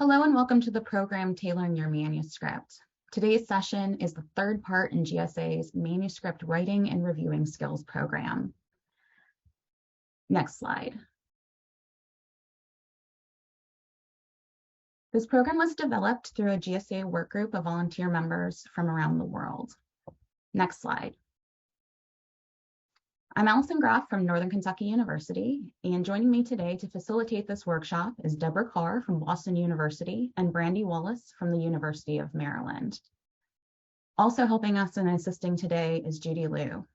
Hello and welcome to the program Tailoring Your Manuscript. Today's session is the third part in GSA's Manuscript Writing and Reviewing Skills program. Next slide. This program was developed through a GSA workgroup of volunteer members from around the world. Next slide. I'm Allyson Graf from Northern Kentucky University, and joining me today to facilitate this workshop is Deborah Carr from Boston University and Brandy Wallace from the University of Maryland. Also helping us and assisting today is Judy Liu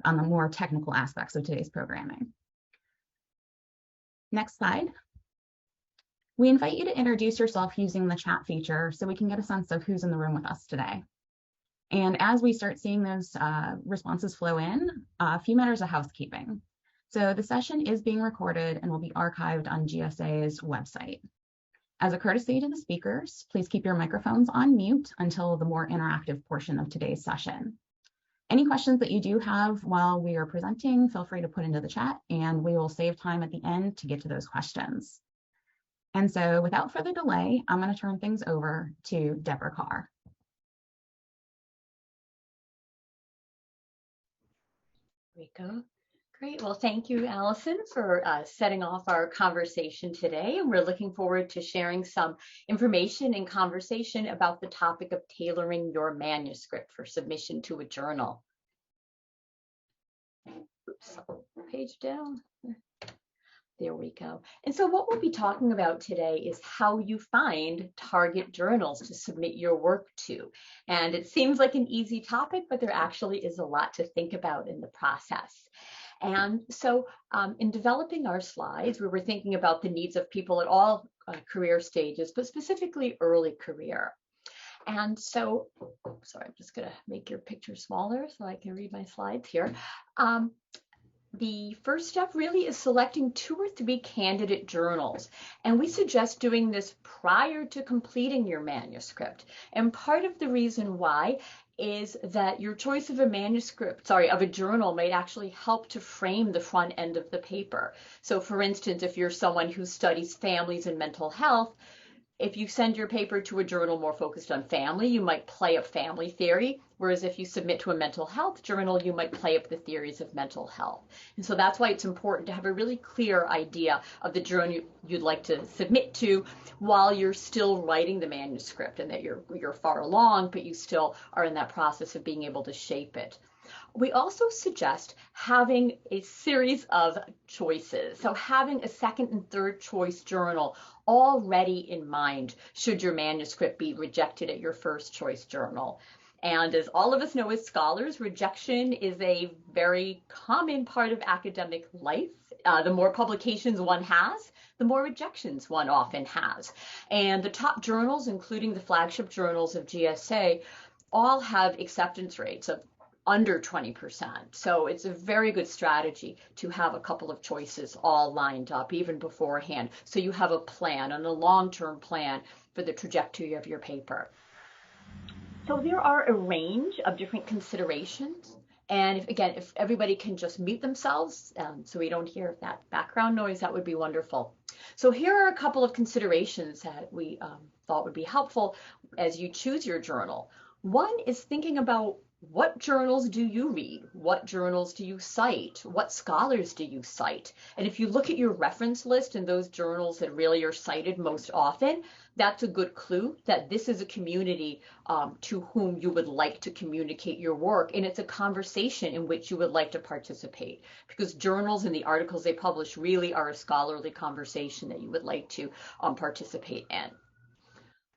on the more technical aspects of today's programming. Next slide. We invite you to introduce yourself using the chat feature so we can get a sense of who's in the room with us today. And as we start seeing those responses flow in, a few matters of housekeeping. So the session is being recorded and will be archived on GSA's website. As a courtesy to the speakers, please keep your microphones on mute until the more interactive portion of today's session. Any questions that you do have while we are presenting, feel free to put into the chat and we will save time at the end to get to those questions. And so without further delay, I'm going to turn things over to Deborah Carr. Rico. Great. Well, thank you, Allyson, for setting off our conversation today. And we're looking forward to sharing some information and conversation about the topic of tailoring your manuscript for submission to a journal. Oops, page down. There we go. And so what we'll be talking about today is how you find target journals to submit your work to. And it seems like an easy topic, but there actually is a lot to think about in the process. And so in developing our slides, we were thinking about the needs of people at all career stages, but specifically early career. And so, sorry, I'm just going to make your picture smaller so I can read my slides here. The first step really is selecting 2 or 3 candidate journals. And we suggest doing this prior to completing your manuscript. And part of the reason why is that your choice of a journal might actually help to frame the front end of the paper. So for instance, if you're someone who studies families and mental health, if you send your paper to a journal more focused on family, you might play up family theory, whereas if you submit to a mental health journal, you might play up the theories of mental health. And so that's why it's important to have a really clear idea of the journal you'd like to submit to while you're still writing the manuscript, and that you're far along, but you still are in that process of being able to shape it. We also suggest having a series of choices. So having a second and third choice journal already in mind should your manuscript be rejected at your first choice journal. And as all of us know as scholars, rejection is a very common part of academic life. The more publications one has, the more rejections one often has. And the top journals, including the flagship journals of GSA, all have acceptance rates of under 20%. So it's a very good strategy to have a couple of choices all lined up even beforehand. So you have a plan and a long-term plan for the trajectory of your paper. So there are a range of different considerations. And if everybody can just mute themselves so we don't hear that background noise, that would be wonderful. So here are a couple of considerations that we thought would be helpful as you choose your journal. One is thinking about what journals do you read? What journals do you cite? What scholars do you cite? And if you look at your reference list and those journals that really are cited most often, that's a good clue that this is a community to whom you would like to communicate your work, and it's a conversation in which you would like to participate, because journals and the articles they publish really are a scholarly conversation that you would like to participate in.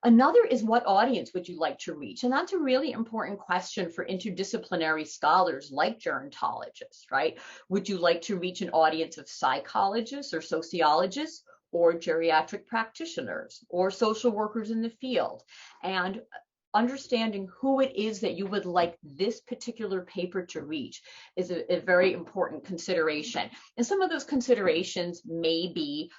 Another is, what audience would you like to reach? And that's a really important question for interdisciplinary scholars like gerontologists, right? Would you like to reach an audience of psychologists or sociologists, or geriatric practitioners, or social workers in the field? And understanding who it is that you would like this particular paper to reach is a very important consideration. And some of those considerations may be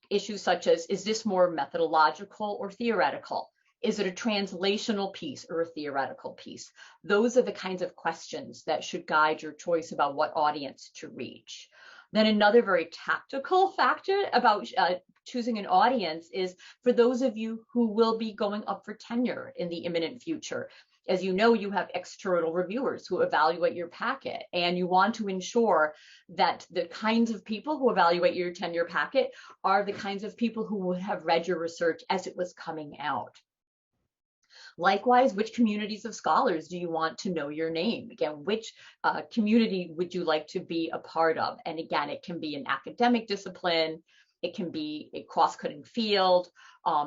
issues such as, is this more methodological or theoretical? Is it a translational piece or a theoretical piece? Those are the kinds of questions that should guide your choice about what audience to reach. Then another very tactical factor about choosing an audience is for those of you who will be going up for tenure in the imminent future. As you know, you have external reviewers who evaluate your packet, and you want to ensure that the kinds of people who evaluate your tenure packet are the kinds of people who would have read your research as it was coming out. Likewise, which communities of scholars do you want to know your name? Again, which community would you like to be a part of? And again, it can be an academic discipline, it can be a cross-cutting field,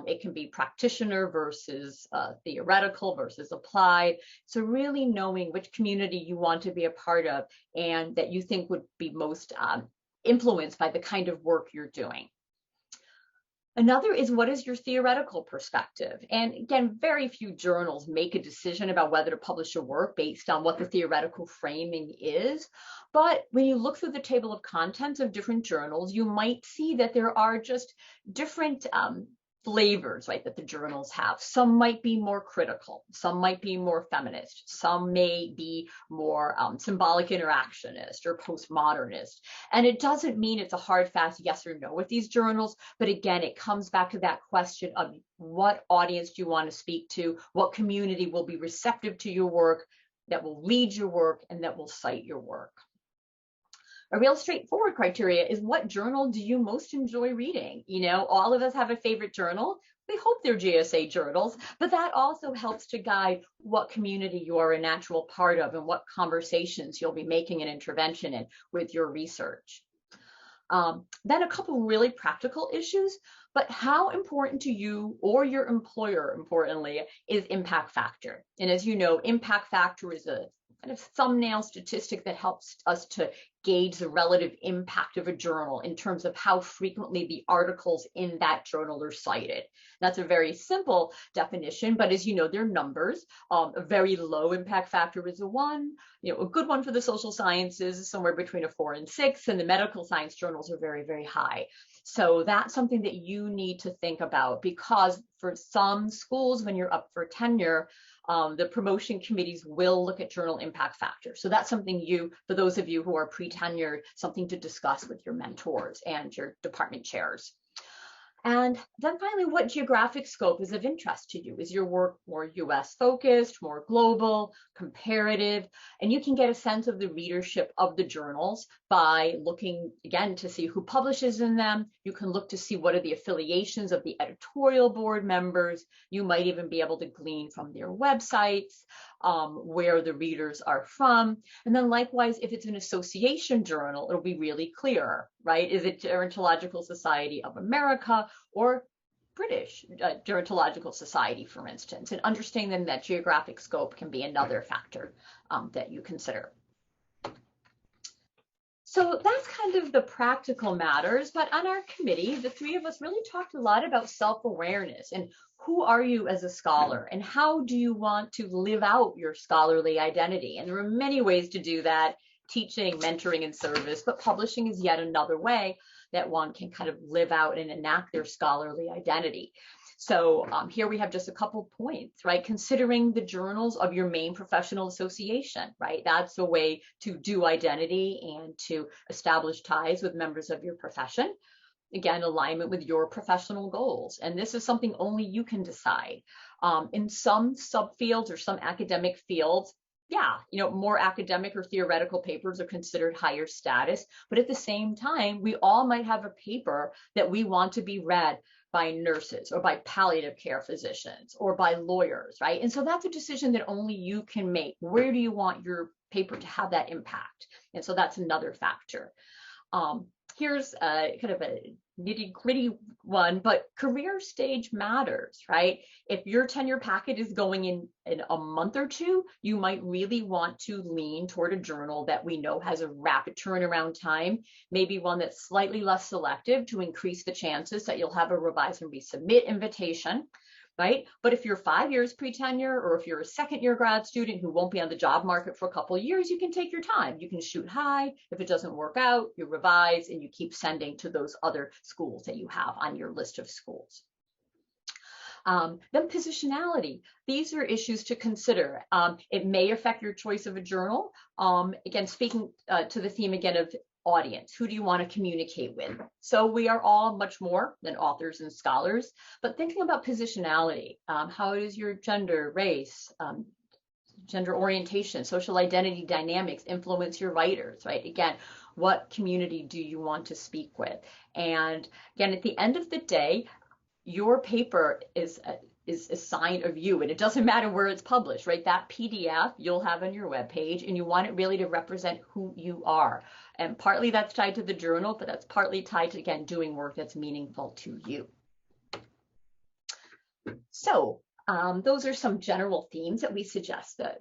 it can be practitioner versus theoretical versus applied. So really knowing which community you want to be a part of and that you think would be most influenced by the kind of work you're doing. Another is, what is your theoretical perspective? And again, very few journals make a decision about whether to publish a work based on what the theoretical framing is. But when you look through the table of contents of different journals, you might see that there are just different flavors, right, that the journals have. Some might be more critical, some might be more feminist, some may be more symbolic interactionist or postmodernist. And it doesn't mean it's a hard, fast yes or no with these journals, but again, it comes back to that question of what audience do you want to speak to, what community will be receptive to your work, that will read your work, and that will cite your work. A real straightforward criteria is, what journal do you most enjoy reading? You know, all of us have a favorite journal. We hope they're GSA journals, but that also helps to guide what community you are a natural part of and what conversations you'll be making an intervention in with your research. Then a couple really practical issues, but how important to you or your employer, importantly, is impact factor? And as you know, impact factor is a kind of thumbnail statistic that helps us to gauge the relative impact of a journal in terms of how frequently the articles in that journal are cited. That's a very simple definition, but as you know, they're numbers. A very low impact factor is a 1. You know, a good one for the social sciences is somewhere between a 4 and 6, and the medical science journals are very, very high. So that's something that you need to think about, because for some schools, when you're up for tenure, the promotion committees will look at journal impact factor. So that's something for those of you who are pre-tenured, something to discuss with your mentors and your department chairs. And then finally, what geographic scope is of interest to you? Is your work more US focused, more global, comparative? And you can get a sense of the readership of the journals by looking, again, to see who publishes in them. You can look to see what are the affiliations of the editorial board members. You might even be able to glean from their websites where the readers are from. And then likewise, if it's an association journal, it'll be really clear, right? Is it Gerontological Society of America or British Gerontological Society, for instance? And understanding that geographic scope can be another factor that you consider. So that's kind of the practical matters, but on our committee, the three of us really talked a lot about self-awareness and who are you as a scholar and how do you want to live out your scholarly identity? And there are many ways to do that: teaching, mentoring, and service, but publishing is yet another way that one can kind of live out and enact their scholarly identity. So here we have just a couple points, right? Considering the journals of your main professional association, right? That's a way to do identity and to establish ties with members of your profession. Again, alignment with your professional goals. And this is something only you can decide. In some subfields or some academic fields, yeah, you know, more academic or theoretical papers are considered higher status, but at the same time, we all might have a paper that we want to be read by nurses or by palliative care physicians or by lawyers, right? And so that's a decision that only you can make. Where do you want your paper to have that impact? And so that's another factor. Here's kind of a nitty-gritty one, but career stage matters, right? If your tenure packet is going in a month or two, you might really want to lean toward a journal that we know has a rapid turnaround time, maybe one that's slightly less selective to increase the chances that you'll have a revise and resubmit invitation, right? But if you're 5 years pre-tenure, or if you're a second-year grad student who won't be on the job market for a couple of years, you can take your time. You can shoot high. If it doesn't work out, you revise and you keep sending to those other schools that you have on your list of schools. Then positionality. These are issues to consider. It may affect your choice of a journal. Again, speaking to the theme again of audience? Who do you want to communicate with? So we are all much more than authors and scholars, but thinking about positionality, how does your gender, race, gender orientation, social identity dynamics influence your writers, right? Again, what community do you want to speak with? And again, at the end of the day, your paper is a sign of you, and it doesn't matter where it's published, right? That PDF you'll have on your webpage, and you want it really to represent who you are. And partly that's tied to the journal, but that's partly tied to, again, doing work that's meaningful to you. So those are some general themes that we suggest that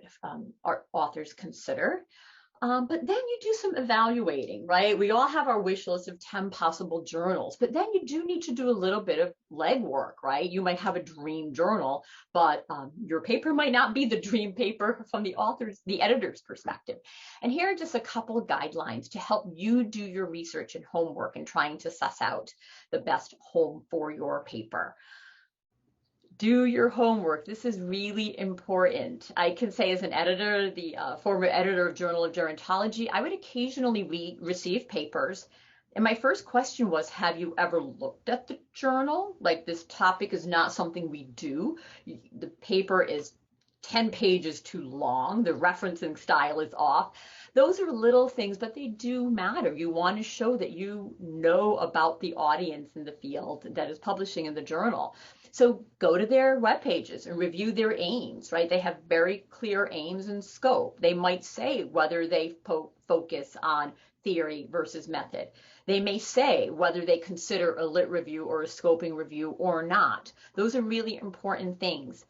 our authors consider. But then you do some evaluating, right? We all have our wish list of 10 possible journals, but then you do need to do a little bit of legwork, right? You might have a dream journal, but your paper might not be the dream paper from the editor's perspective. And here are just a couple of guidelines to help you do your research and homework and trying to suss out the best home for your paper. Do your homework. This is really important. I can say as an editor, the former editor of Journal of Gerontology, I would occasionally receive papers. And my first question was, have you ever looked at the journal? Like, this topic is not something we do. The paper is 10 pages too long. The referencing style is off. Those are little things, but they do matter. You want to show that you know about the audience in the field that is publishing in the journal. So go to their web pages and review their aims, right? They have very clear aims and scope. They might say whether they focus on theory versus method. They may say whether they consider a lit review or a scoping review or not. Those are really important things.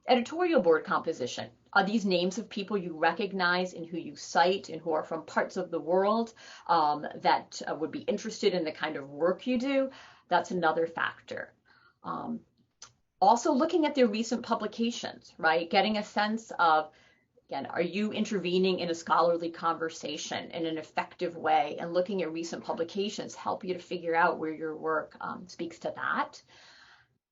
Editorial board composition. Are these names of people you recognize and who you cite and who are from parts of the world that would be interested in the kind of work you do? That's another factor. Also looking at their recent publications, right? Getting a sense of, again, are you intervening in a scholarly conversation in an effective way? And looking at recent publications help you to figure out where your work speaks to that.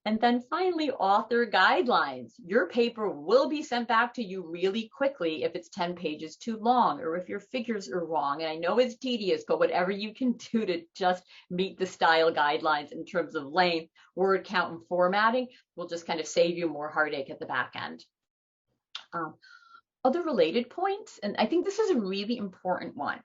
And then finally, author guidelines. Your paper will be sent back to you really quickly if it's 10 pages too long or if your figures are wrong. And I know it's tedious, but whatever you can do to just meet the style guidelines in terms of length, word count, and formatting will just kind of save you more heartache at the back end. Other related points, and I think this is a really important one.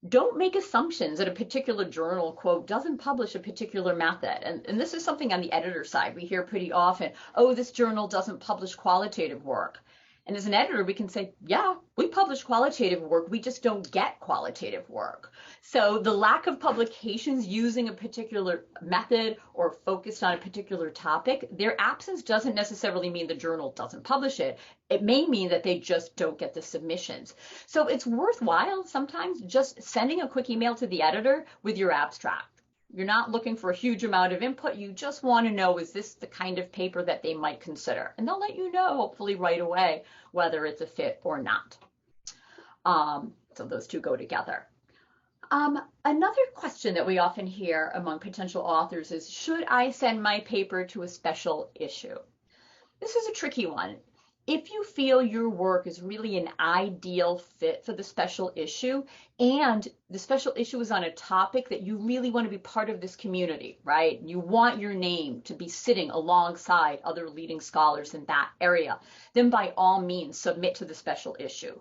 Don't make assumptions that a particular journal, quote, doesn't publish a particular method. And this is something on the editor side we hear pretty often. Oh, this journal doesn't publish qualitative work. And as an editor, we can say, yeah, we publish qualitative work. We just don't get qualitative work. So the lack of publications using a particular method or focused on a particular topic, their absence doesn't necessarily mean the journal doesn't publish it. It may mean that they just don't get the submissions. So it's worthwhile sometimes just sending a quick email to the editor with your abstract. You're not looking for a huge amount of input. You just want to know, is this the kind of paper that they might consider? And they'll let you know, hopefully right away, whether it's a fit or not. So those two go together. Another question that we often hear among potential authors is, should I send my paper to a special issue? This is a tricky one. If you feel your work is really an ideal fit for the special issue, and the special issue is on a topic that you really want to be part of this community, right? You want your name to be sitting alongside other leading scholars in that area, then by all means submit to the special issue.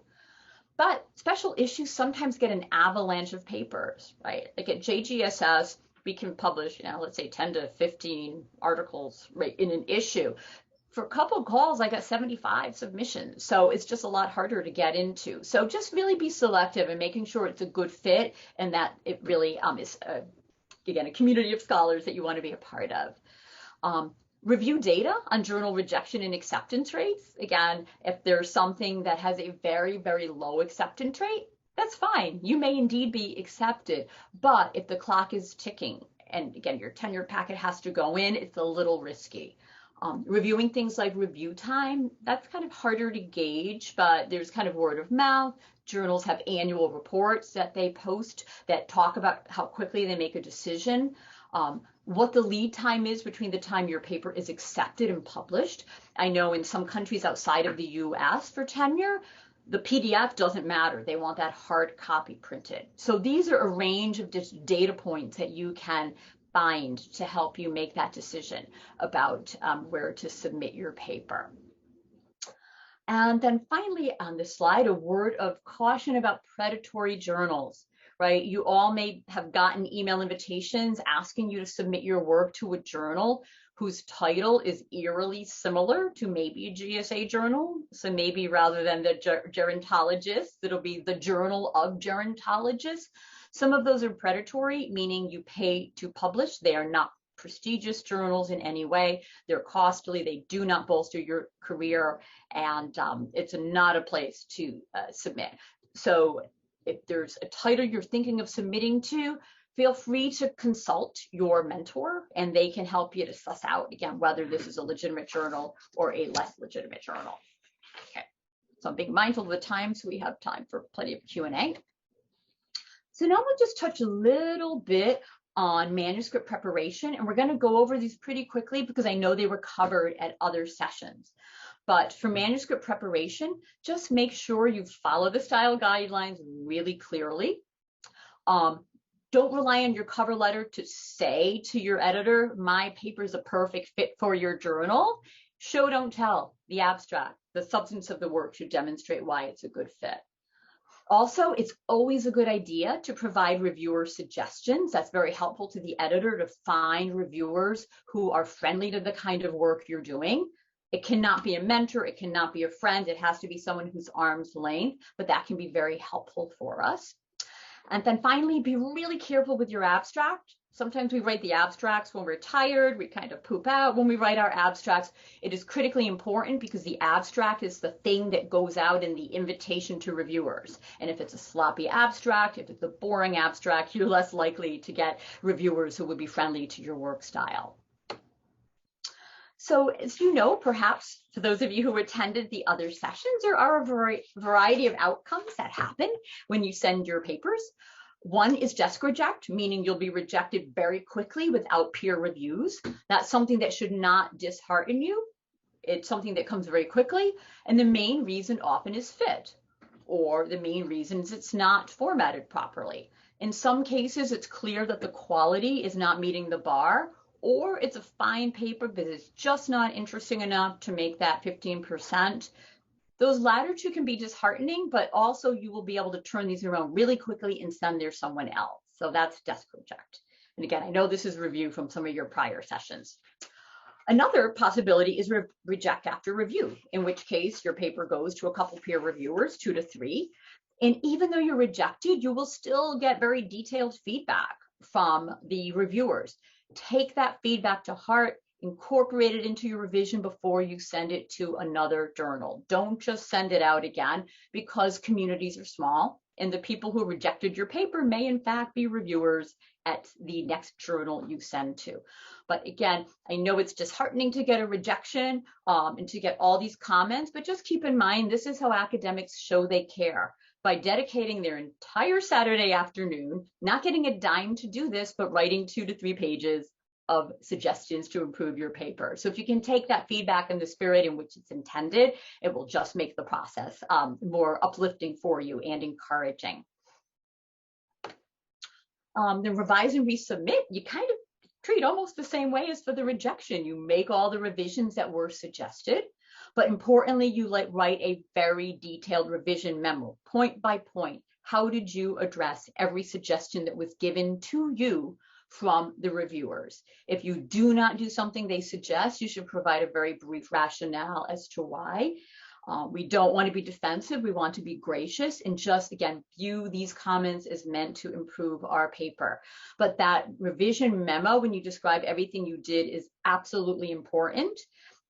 But special issues sometimes get an avalanche of papers, right? Like at JGSS, we can publish, let's say 10 to 15 articles right in an issue. For a couple of calls, I got 75 submissions. So it's just a lot harder to get into. So just really be selective and making sure it's a good fit and that it really is, again, a community of scholars that you want to be a part of. Review data on journal rejection and acceptance rates. Again, if there's something that has a very, very low acceptance rate, that's fine. You may indeed be accepted. But if the clock is ticking, and again, your tenure packet has to go in, it's a little risky. Reviewing things like review time, that's kind of harder to gauge, but there's kind of word of mouth. Journals have annual reports that they post that talk about how quickly they make a decision. What the lead time is between the time your paper is accepted and published. I know in some countries outside of the US for tenure, The PDF doesn't matter. They want that hard copy printed. So these are a range of just data points that you can find to help you make that decision about where to submit your paper. And then finally on this slide, a word of caution about predatory journals, right? You all may have gotten email invitations asking you to submit your work to a journal whose title is eerily similar to maybe a GSA journal. So maybe rather than the gerontologist, it'll be the Journal of Gerontologists. Some of those are predatory, meaning you pay to publish. They are not prestigious journals in any way. They're costly. They do not bolster your career, and it's not a place to submit. So if there's a title you're thinking of submitting to, feel free to consult your mentor, and they can help you to suss out, again, whether this is a legitimate journal or a less legitimate journal. Okay, so I'm being mindful of the time, so we have time for plenty of Q&A. So now we'll just touch a little bit on manuscript preparation, and we're going to go over these pretty quickly because I know they were covered at other sessions. But for manuscript preparation, just make sure you follow the style guidelines really clearly. Don't rely on your cover letter to say to your editor, my paper is a perfect fit for your journal. Show, don't tell. The abstract, the substance of the work should demonstrate why it's a good fit. Also, it's always a good idea to provide reviewer suggestions. That's very helpful to the editor to find reviewers who are friendly to the kind of work you're doing. It cannot be a mentor, it cannot be a friend, it has to be someone who's arm's length, but that can be very helpful for us. And then finally, be really careful with your abstract. Sometimes we write the abstracts when we're tired, we kind of poop out when we write our abstracts. It is critically important because the abstract is the thing that goes out in the invitation to reviewers. And if it's a sloppy abstract, if it's a boring abstract, you're less likely to get reviewers who would be friendly to your work style. So as you know, perhaps for those of you who attended the other sessions, there are a variety of outcomes that happen when you send your papers. One is desk reject, meaning you'll be rejected very quickly without peer reviews. That's something that should not dishearten you. It's something that comes very quickly. And the main reason often is fit, or the main reason is it's not formatted properly. In some cases, it's clear that the quality is not meeting the bar, or it's a fine paper, but it's just not interesting enough to make that 15%. Those latter two can be disheartening, but also you will be able to turn these around really quickly and send there someone else. So that's desk reject. And again, I know this is review from some of your prior sessions. Another possibility is reject after review, in which case your paper goes to a couple peer reviewers, 2 to 3. And even though you're rejected, you will still get very detailed feedback from the reviewers. Take that feedback to heart, incorporate it into your revision before you send it to another journal. Don't just send it out again, because communities are small and the people who rejected your paper may in fact be reviewers at the next journal you send to. But again, I know it's disheartening to get a rejection and to get all these comments, but just keep in mind, this is how academics show they care. By dedicating their entire Saturday afternoon, not getting a dime to do this, but writing 2 to 3 pages of suggestions to improve your paper. So if you can take that feedback in the spirit in which it's intended, it will just make the process more uplifting for you and encouraging. The revise and resubmit, you kind of treat almost the same way as for the rejection. You make all the revisions that were suggested, but importantly, you write a very detailed revision memo, point by point. How did you address every suggestion that was given to you from the reviewers? If you do not do something they suggest, you should provide a very brief rationale as to why. We don't want to be defensive. We want to be gracious and just, again, view these comments as meant to improve our paper. But that revision memo, when you describe everything you did, is absolutely important.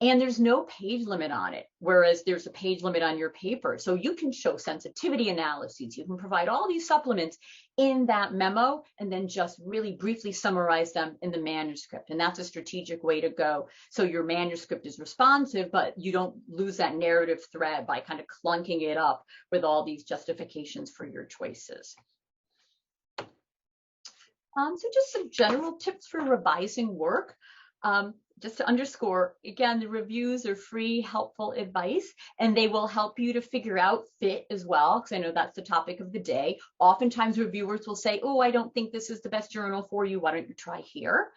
And there's no page limit on it, whereas there's a page limit on your paper. So you can show sensitivity analyses. You can provide all these supplements in that memo and then just really briefly summarize them in the manuscript. And that's a strategic way to go. So your manuscript is responsive, but you don't lose that narrative thread by kind of clunking it up with all these justifications for your choices. So just some general tips for revising work. just to underscore, again, the reviews are free, helpful advice, and they will help you to figure out fit as well, because I know that's the topic of the day. Oftentimes reviewers will say, oh, I don't think this is the best journal for you. Why don't you try here?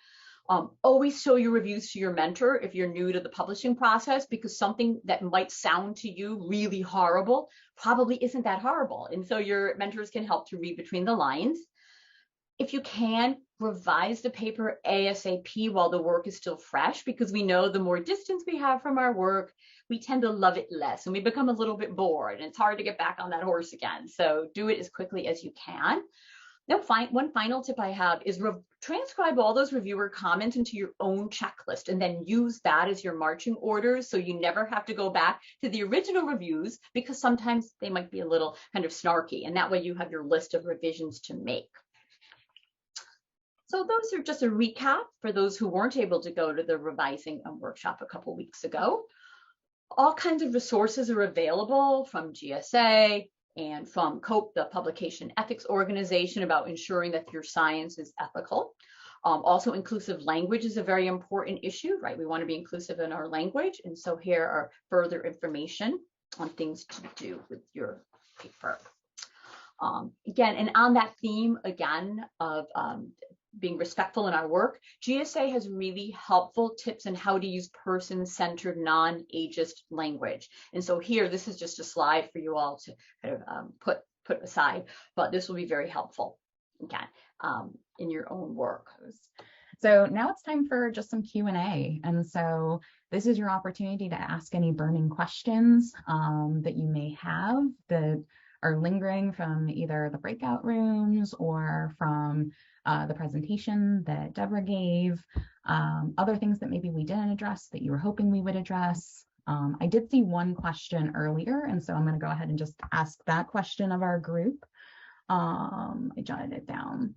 Always show your reviews to your mentor if you're new to the publishing process, because something that might sound to you really horrible probably isn't that horrible. And so your mentors can help to read between the lines. If you can, revise the paper ASAP while the work is still fresh, because we know the more distance we have from our work, we tend to love it less and we become a little bit bored and it's hard to get back on that horse again. So do it as quickly as you can. Now, one final tip I have is transcribe all those reviewer comments into your own checklist and then use that as your marching orders, so you never have to go back to the original reviews, because sometimes they might be a little kind of snarky, and that way you have your list of revisions to make. So those are just a recap for those who weren't able to go to the revising workshop a couple weeks ago. All kinds of resources are available from GSA and from COPE, the Publication Ethics Organization, about ensuring that your science is ethical. Also, inclusive language is a very important issue, right? We want to be inclusive in our language. And so here are further information on things to do with your paper. Again, and on that theme, again, of being respectful in our work, GSA has really helpful tips on how to use person-centered, non-ageist language. And so here, this is just a slide for you all to kind of put aside, but this will be very helpful, again, in your own work. So now it's time for just some Q&A. And so this is your opportunity to ask any burning questions that you may have that are lingering from either the breakout rooms or from the presentation that Deborah gave, other things that maybe we didn't address that you were hoping we would address. I did see one question earlier, and so I'm going to go ahead and just ask that question of our group. I jotted it down.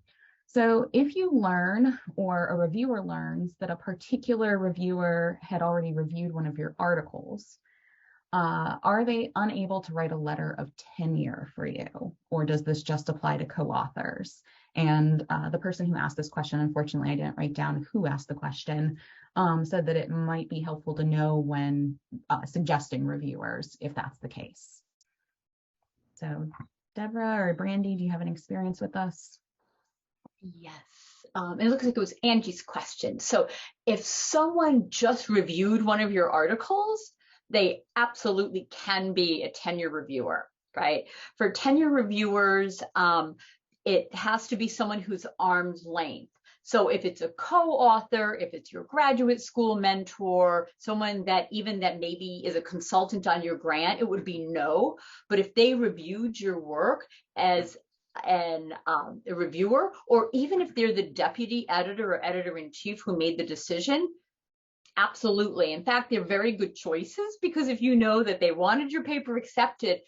So if you learn, or a reviewer learns, that a particular reviewer had already reviewed one of your articles, are they unable to write a letter of tenure for you, or does this just apply to co-authors? And the person who asked this question, unfortunately, I didn't write down who asked the question, said that it might be helpful to know when suggesting reviewers if that's the case. So Deborah or Brandy, do you have an experience with us? Yes. It looks like it was Angie's question. So if someone just reviewed one of your articles, they absolutely can be a tenure reviewer, right? For tenure reviewers, it has to be someone who's arm's length. So if it's a co-author, if it's your graduate school mentor, someone that maybe is a consultant on your grant, it would be no. But if they reviewed your work as a reviewer, or even if they're the deputy editor or editor-in-chief who made the decision, absolutely. In fact, they're very good choices, because if you know that they wanted your paper accepted,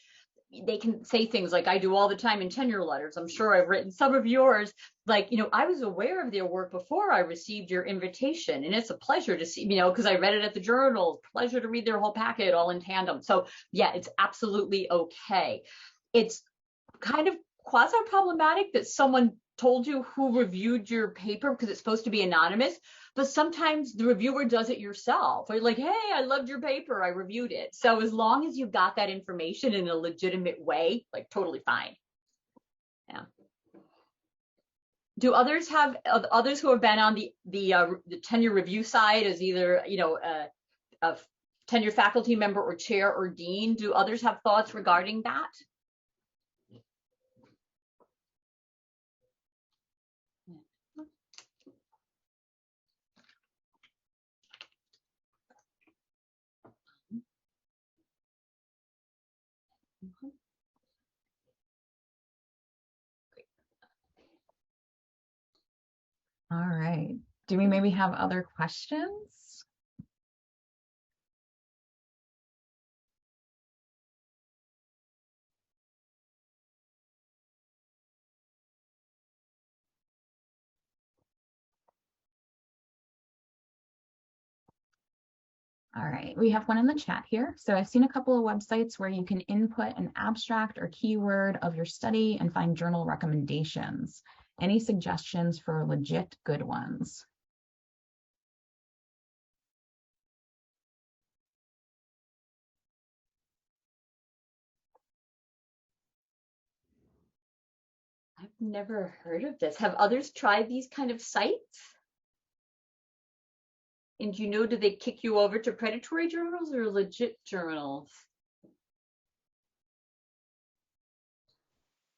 they can say things like I do all the time in tenure letters. I'm sure I've written some of yours, like, I was aware of their work before I received your invitation, and it's a pleasure to see, because I read it at the journal, pleasure to read their whole packet all in tandem. So yeah, it's absolutely okay. It's kind of quasi-problematic that someone told you who reviewed your paper, because it's supposed to be anonymous, but sometimes the reviewer does it yourself. Or you're like, hey, I loved your paper, I reviewed it. So as long as you got that information in a legitimate way, like totally fine. Yeah. Do others who have been on the tenure review side as either a tenure faculty member or chair or dean, do others have thoughts regarding that? All right. Do we maybe have other questions? All right, we have one in the chat here. So I've seen a couple of websites where you can input an abstract or keyword of your study and find journal recommendations. Any suggestions for legit good ones? Never heard of this. Have others tried these kind of sites? And do they kick you over to predatory journals or legit journals?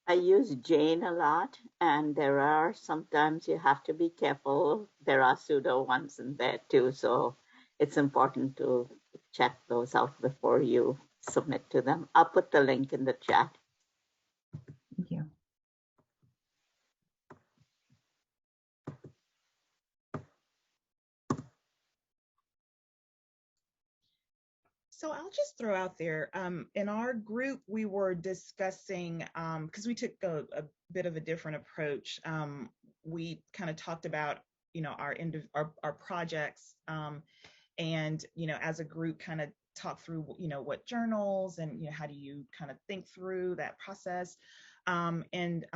I use Jane a lot, and there are sometimes you have to be careful. There are pseudo ones in there too, so it's important to check those out before you submit to them. I'll put the link in the chat. Thank you. So I'll just throw out there, in our group, we were discussing, because we took a bit of a different approach. We kind of talked about, our projects, and, as a group kind of talk through, what journals and, how do you kind of think through that process. And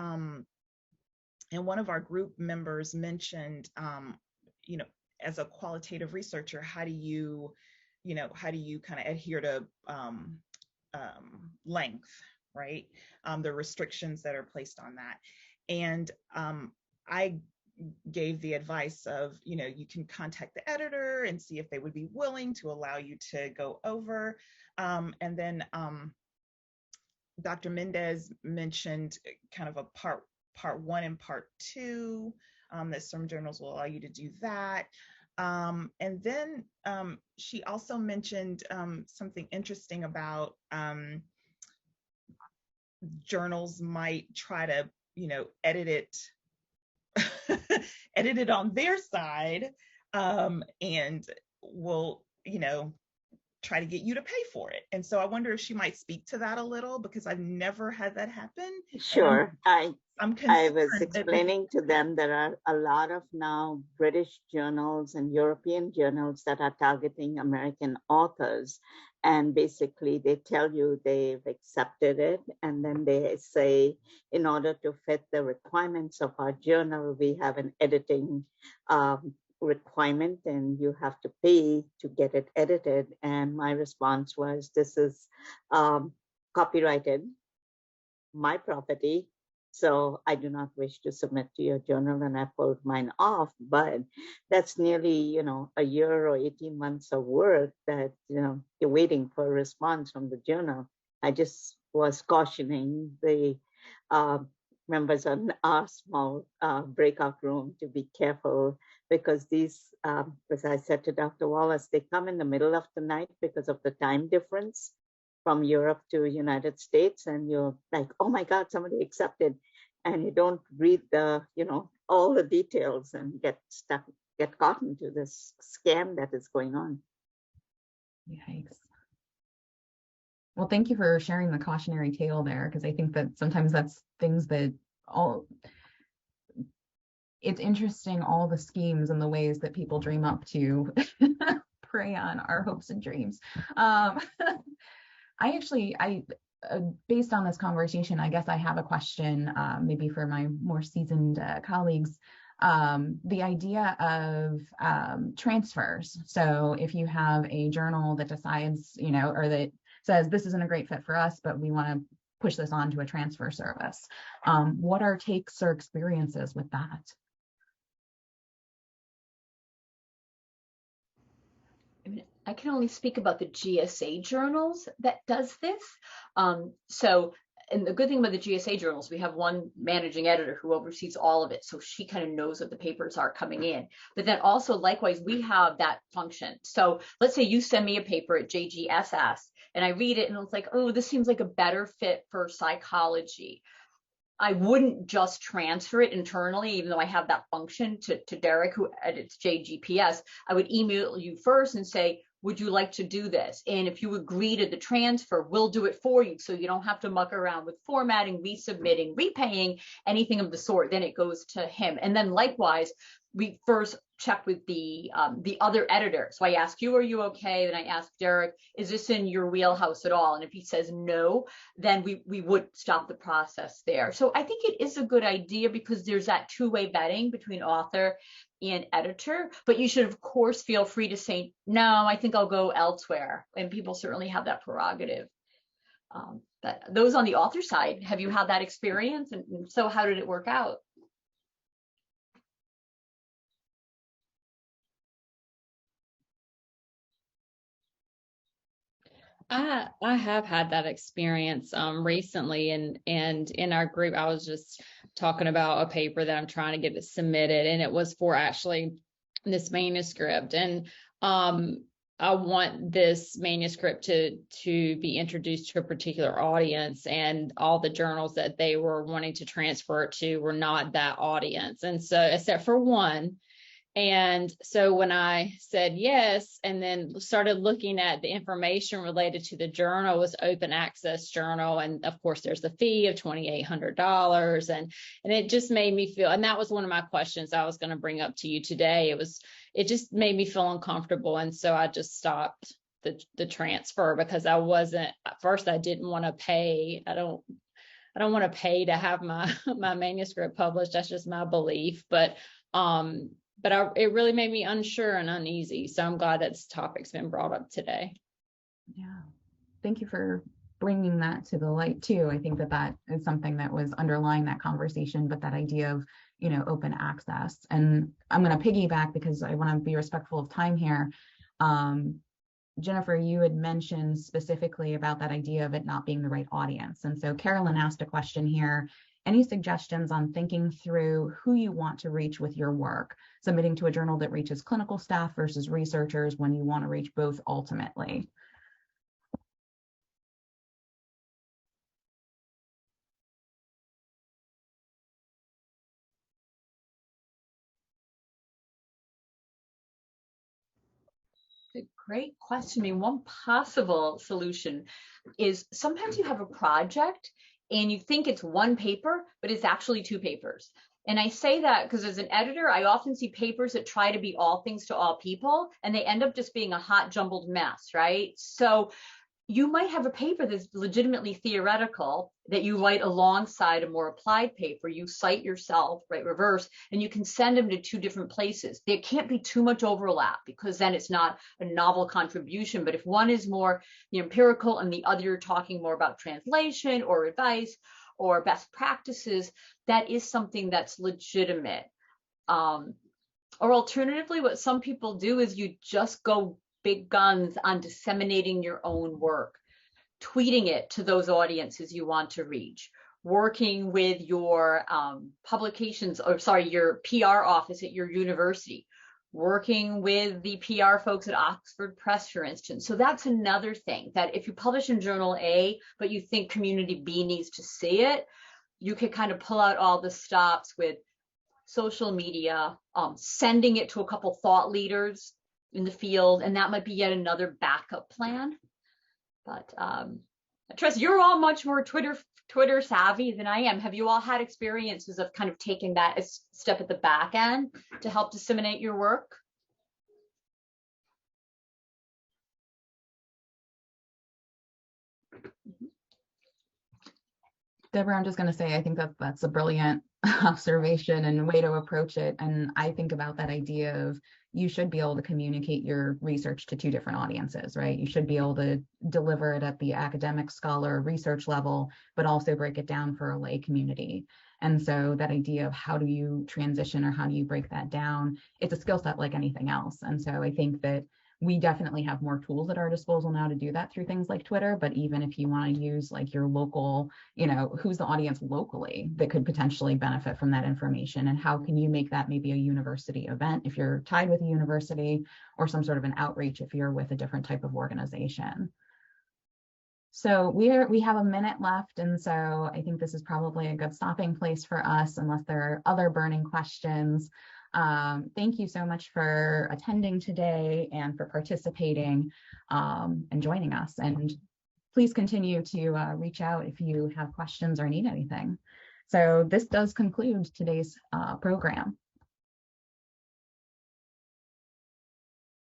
one of our group members mentioned, as a qualitative researcher, how do you kind of adhere to length, right? The restrictions that are placed on that. And I gave the advice of, you can contact the editor and see if they would be willing to allow you to go over. And then Dr. Mendez mentioned kind of a part one and part two, that some journals will allow you to do that. And then she also mentioned something interesting about journals might try to, edit it on their side, and will, try to get you to pay for it. And so I wonder if she might speak to that a little, because I've never had that happen. Sure. I was concerned explaining to them there are a lot of now British journals and European journals that are targeting American authors. And basically they tell you they've accepted it. And then they say, in order to fit the requirements of our journal, we have an editing requirement and you have to pay to get it edited. And my response was, this is copyrighted, my property, so I do not wish to submit to your journal, and I pulled mine off. But that's nearly, a year or 18 months of work that, you're waiting for a response from the journal. I just was cautioning the members of our small breakout room to be careful, because these, as I said to Dr. Wallace, they come in the middle of the night because of the time difference from Europe to United States, and you're like, oh my God, somebody accepted, and you don't read the, all the details and get caught into this scam that is going on. Yikes. Well, thank you for sharing the cautionary tale there, because I think that sometimes that's things that it's interesting, all the schemes and the ways that people dream up to prey on our hopes and dreams. Based on this conversation, I guess I have a question, maybe for my more seasoned colleagues. The idea of transfers. So if you have a journal that decides, or that says this isn't a great fit for us, but we want to push this on to a transfer service, what are takes or experiences with that? I can only speak about the GSA journals that does this. And the good thing about the GSA journals, we have one managing editor who oversees all of it. So she kind of knows what the papers are coming in. But then also, likewise, we have that function. So let's say you send me a paper at JGSS and I read it and it's like, oh, this seems like a better fit for psychology. I wouldn't just transfer it internally, even though I have that function to Derek, who edits JGPS. I would email you first and say, would you like to do this? And if you agree to the transfer, we'll do it for you. So you don't have to muck around with formatting, resubmitting, repaying, anything of the sort. Then it goes to him. And then likewise, we first check with the other editor. So I ask you, are you okay? Then I ask Derek, is this in your wheelhouse at all? And if he says no, then we would stop the process there. So I think it is a good idea, because there's that two-way vetting between author and editor, but you should of course feel free to say, no, I think I'll go elsewhere. And people certainly have that prerogative. But those on the author side, have you had that experience? And so how did it work out? I have had that experience recently, and in our group, I was just talking about a paper that I'm trying to get it submitted, and it was for actually this manuscript, and I want this manuscript to be introduced to a particular audience, and all the journals that they were wanting to transfer it to were not that audience, and so except for one. And so when I said yes, and then started looking at the information related to the journal, was open access journal. And of course, there's a fee of $2,800. And it just made me feel, and that was one of my questions I was going to bring up to you today. It just made me feel uncomfortable. And so I just stopped the transfer, because I wasn't, at first I didn't want to pay. I don't want to pay to have my manuscript published. That's just my belief. But it really made me unsure and uneasy. So I'm glad that this topic's been brought up today. Yeah. Thank you for bringing that to the light too. I think that is something that was underlying that conversation, but that idea of, open access. And I'm going to piggyback because I want to be respectful of time here. Jennifer, you had mentioned specifically about that idea of it not being the right audience. And so Carolyn asked a question here. Any suggestions on thinking through who you want to reach with your work, submitting to a journal that reaches clinical staff versus researchers when you want to reach both ultimately? It's a great question. I mean, one possible solution is sometimes you have a project and you think it's one paper, but it's actually two papers. And I say that because as an editor, I often see papers that try to be all things to all people, and they end up just being a hot jumbled mess, right? So you might have a paper that's legitimately theoretical that you write alongside a more applied paper. You cite yourself, right, reverse, and you can send them to two different places. There can't be too much overlap, because then it's not a novel contribution. But if one is more the empirical and the other talking more about translation or advice or best practices, that is something that's legitimate. Or alternatively, what some people do is you just go big guns on disseminating your own work, tweeting it to those audiences you want to reach, working with your your PR office at your university, working with the PR folks at Oxford Press, for instance. So that's another thing, that if you publish in Journal A, but you think community B needs to see it, you could kind of pull out all the stops with social media, sending it to a couple thought leaders in the field, and that might be yet another backup plan. But Tress, you're all much more Twitter savvy than I am. Have you all had experiences of kind of taking that a step at the back end to help disseminate your work? Deborah, I'm just going to say, I think that's a brilliant observation and way to approach it. And I think about that idea of you should be able to communicate your research to two different audiences, right? You should be able to deliver it at the academic scholar research level, but also break it down for a lay community. And so that idea of how do you transition or how do you break that down, it's a skill set like anything else. And so I think that we definitely have more tools at our disposal now to do that through things like Twitter. But even if you want to use like your local, who's the audience locally that could potentially benefit from that information, and how can you make that maybe a university event if you're tied with a university, or some sort of an outreach if you're with a different type of organization. So we have a minute left, and so I think this is probably a good stopping place for us, unless there are other burning questions. Thank you so much for attending today and for participating and joining us. And please continue to reach out if you have questions or need anything. So this does conclude today's program.